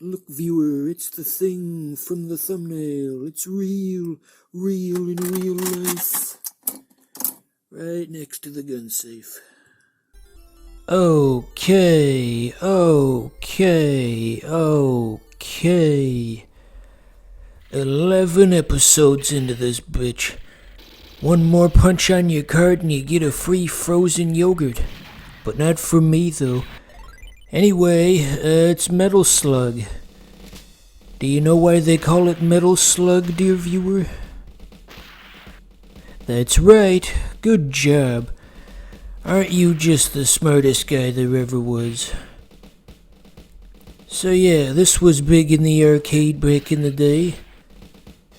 Look, viewer, it's the thing from the thumbnail. It's real in real life. Right next to the gun safe. Okay. 11 episodes into this bitch. One more punch on your card and you get a free frozen yogurt. But not from me, though. Anyway, it's Metal Slug. Do you know why they call it Metal Slug, dear viewer? That's right. Good job. Aren't you just the smartest guy there ever was? So yeah, this was big in the arcade back in the day.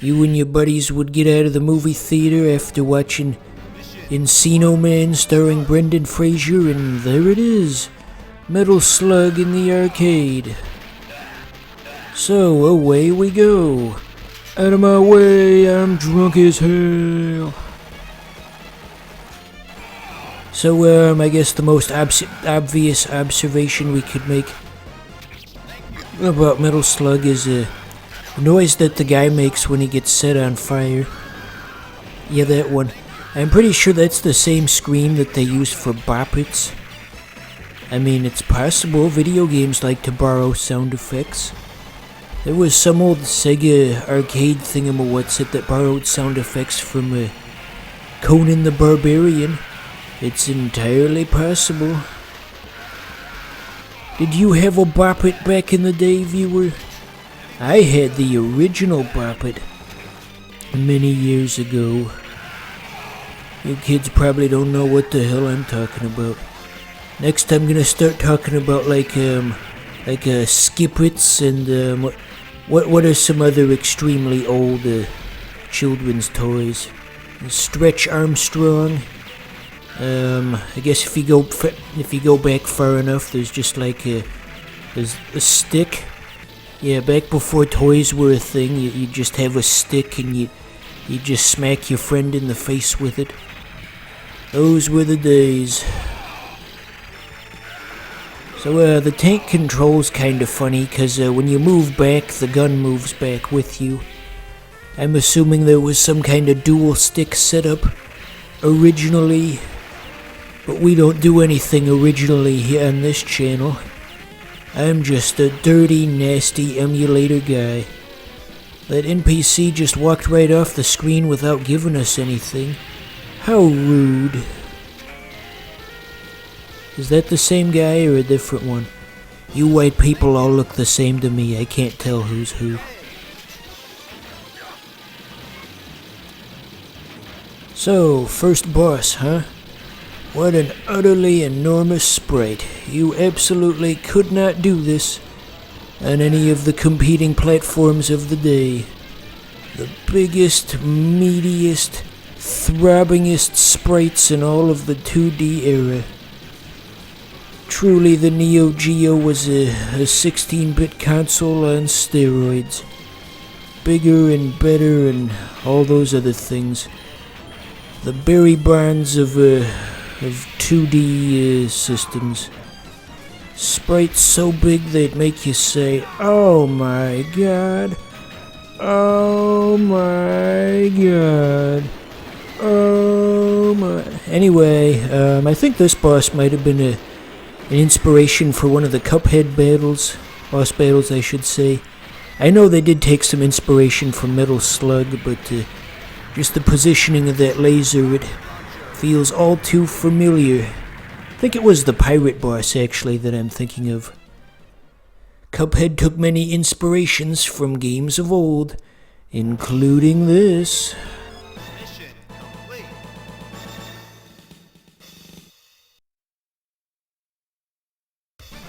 You and your buddies would get out of the movie theater after watching Encino Man starring Brendan Fraser, and there it is. Metal Slug in the arcade. So, away we go. Out of my way, I'm drunk as hell. So, I guess the most obvious observation we could make about Metal Slug is the noise that the guy makes when he gets set on fire. Yeah, that one. I'm pretty sure that's the same scream that they use for Bop It's. I mean, it's possible video games like to borrow sound effects. There was some old Sega arcade thingamawhatsit that borrowed sound effects from Conan the Barbarian. It's entirely possible. Did you have a Bop It back in the day, viewer? I had the original Bop It many years ago. You kids probably don't know what the hell I'm talking about. Next I'm gonna start talking about like Skip-Its and what are some other extremely old children's toys? Stretch Armstrong. I guess if you go back far enough, there's just like there's a stick. Yeah, back before toys were a thing, you just have a stick and you just smack your friend in the face with it. Those were the days. So the tank control's kinda funny, cause when you move back, the gun moves back with you. I'm assuming there was some kind of dual stick setup originally, but we don't do anything originally here on this channel. I'm just a dirty, nasty emulator guy. That NPC just walked right off the screen without giving us anything. How rude. Is that the same guy or a different one? You white people all look the same to me. I can't tell who's who. So, first boss, huh? What an utterly enormous sprite. You absolutely could not do this on any of the competing platforms of the day. The biggest, meatiest, throbbingest sprites in all of the 2D era. Truly, the Neo Geo was a 16-bit console on steroids. Bigger and better and all those other things. The Barry Bonds of 2D systems. Sprites so big they'd make you say, "Oh my god. Oh my god. Oh my..." Anyway, I think this boss might have been an inspiration for one of the Cuphead boss battles I should say. I know they did take some inspiration from Metal Slug, but just the positioning of that laser, it feels all too familiar. I think it was the pirate boss actually that I'm thinking of. Cuphead took many inspirations from games of old, including this.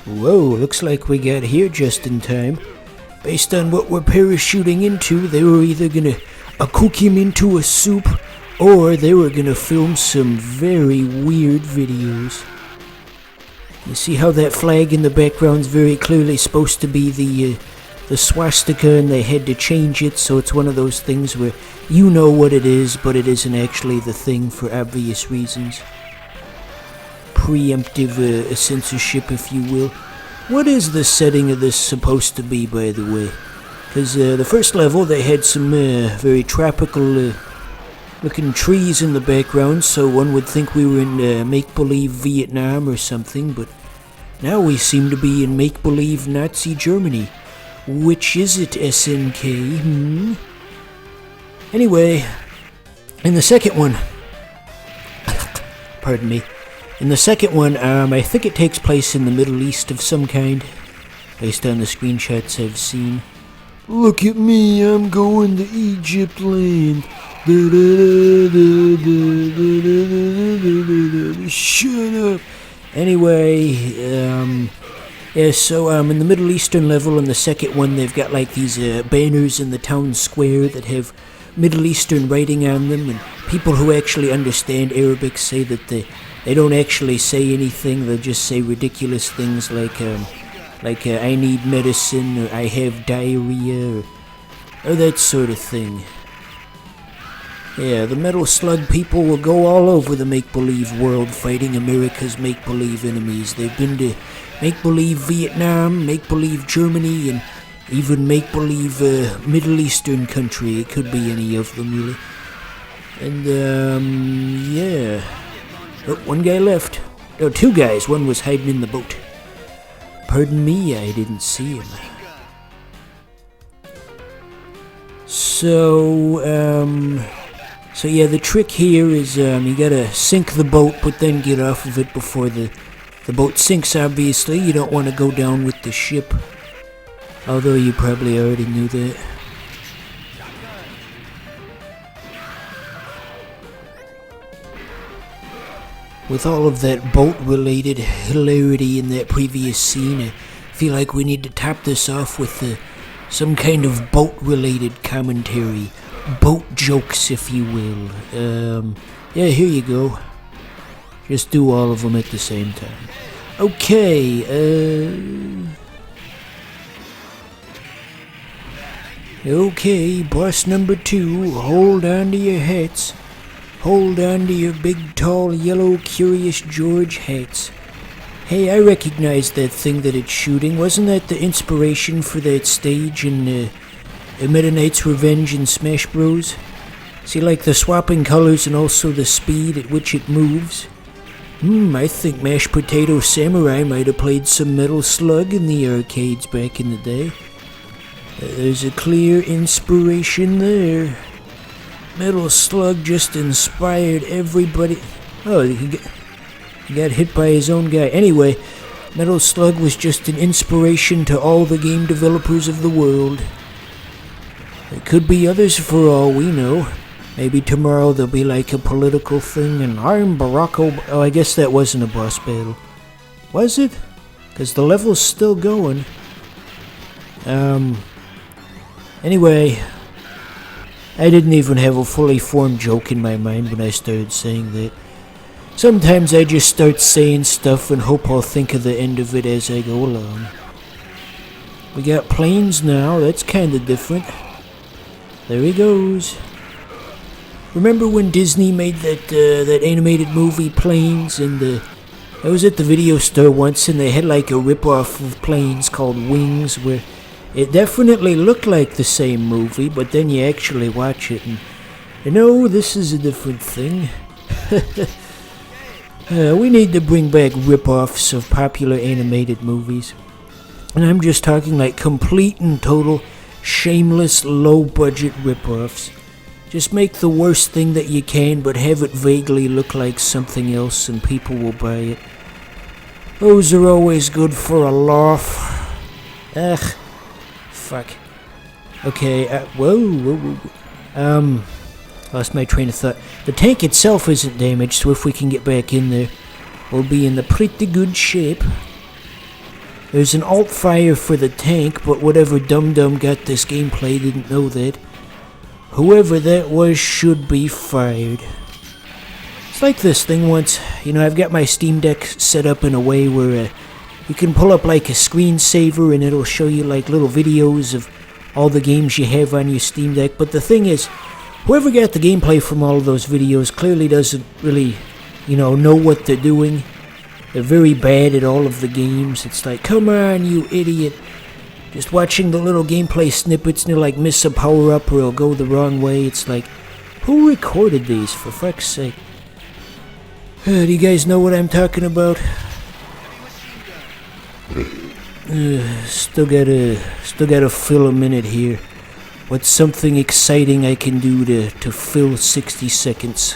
Whoa, looks like we got here just in time. Based on what we're parachuting into, they were either gonna cook him into a soup, or they were gonna film some very weird videos. You see how that flag in the background's very clearly supposed to be the swastika, and they had to change it, so it's one of those things where you know what it is, but it isn't actually the thing for obvious reasons. Preemptive censorship, if you will. What is the setting of this supposed to be, by the way? Because the first level, they had some very tropical looking trees in the background, so one would think we were in make-believe Vietnam or something, but now we seem to be in make-believe Nazi Germany. Which is it, SNK? Anyway, in the second one... Pardon me. In the second one, I think it takes place in the Middle East of some kind, based on the screenshots I've seen. Look at me, I'm going to Egypt land. Shut up. Anyway, yeah, so in the Middle Eastern level, in the second one, they've got like these banners in the town square that have Middle Eastern writing on them, and people who actually understand Arabic say that they don't actually say anything. They'll just say ridiculous things like I need medicine, or I have diarrhea, or that sort of thing. Yeah, the Metal Slug people will go all over the make-believe world fighting America's make-believe enemies. They've been to make-believe Vietnam, make-believe Germany, and even make-believe Middle Eastern country. It could be any of them, really. And, yeah. Oh, one guy left. No, two guys. One was hiding in the boat. Pardon me, I didn't see him. So yeah, the trick here is you gotta sink the boat, but then get off of it before the boat sinks, obviously. You don't want to go down with the ship. Although you probably already knew that. With all of that boat-related hilarity in that previous scene, I feel like we need to top this off with some kind of boat-related commentary. Boat jokes, if you will. Yeah, here you go. Just do all of them at the same time. Okay, Okay, boss number 2, hold on to your hats. Hold on to your big, tall, yellow, Curious George hats. Hey, I recognize that thing that it's shooting. Wasn't that the inspiration for that stage in Meta Knight's Revenge in Smash Bros? See, like the swapping colors and also the speed at which it moves? I think Mashed Potato Samurai might have played some Metal Slug in the arcades back in the day. There's a clear inspiration there. Metal Slug just inspired everybody. Oh, he got hit by his own guy. Anyway, Metal Slug was just an inspiration to all the game developers of the world. There could be others for all we know. Maybe tomorrow there'll be like a political thing and I'm Barack Obama. Oh, I guess that wasn't a boss battle. Was it? Because the level's still going. Anyway, I didn't even have a fully formed joke in my mind when I started saying that. Sometimes I just start saying stuff and hope I'll think of the end of it as I go along. We got planes now, that's kinda different. There he goes. Remember when Disney made that animated movie Planes, and I was at the video store once and they had like a rip-off of Planes called Wings, where it definitely looked like the same movie, but then you actually watch it and you know, this is a different thing. We need to bring back rip-offs of popular animated movies. And I'm just talking like complete and total shameless low-budget rip-offs. Just make the worst thing that you can, but have it vaguely look like something else and people will buy it. Those are always good for a laugh. Ugh. Fuck. Okay, whoa. Lost my train of thought. The tank itself isn't damaged, so if we can get back in there, we'll be in the pretty good shape. There's an alt fire for the tank, but whatever dum-dum got this gameplay didn't know that. Whoever that was should be fired. It's like this thing once. You know, I've got my Steam Deck set up in a way where you can pull up like a screensaver and it'll show you like little videos of all the games you have on your Steam Deck. But the thing is, whoever got the gameplay from all of those videos clearly doesn't really, know what they're doing. They're very bad at all of the games. It's like, come on, you idiot. Just watching the little gameplay snippets and they'll like miss a power-up or it'll go the wrong way. It's like, who recorded these, for fuck's sake? Do you guys know what I'm talking about? Still gotta fill a minute here. What's something exciting I can do to fill 60 seconds?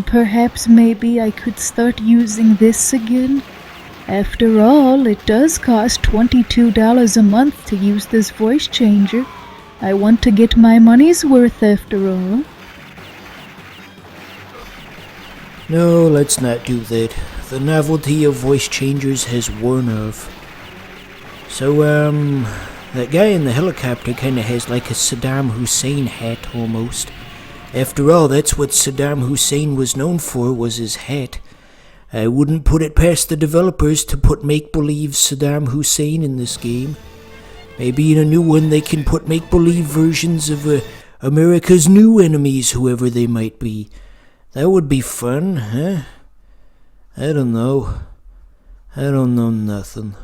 Perhaps maybe I could start using this again. After all, it does cost $22 a month to use this voice changer. I want to get my money's worth after all. No, let's not do that. The novelty of voice changers has worn off. So, that guy in the helicopter kinda has like a Saddam Hussein hat almost. After all, that's what Saddam Hussein was known for, was his hat. I wouldn't put it past the developers to put make-believe Saddam Hussein in this game. Maybe in a new one they can put make-believe versions of America's new enemies, whoever they might be. That would be fun, huh? I don't know. I don't know nothing.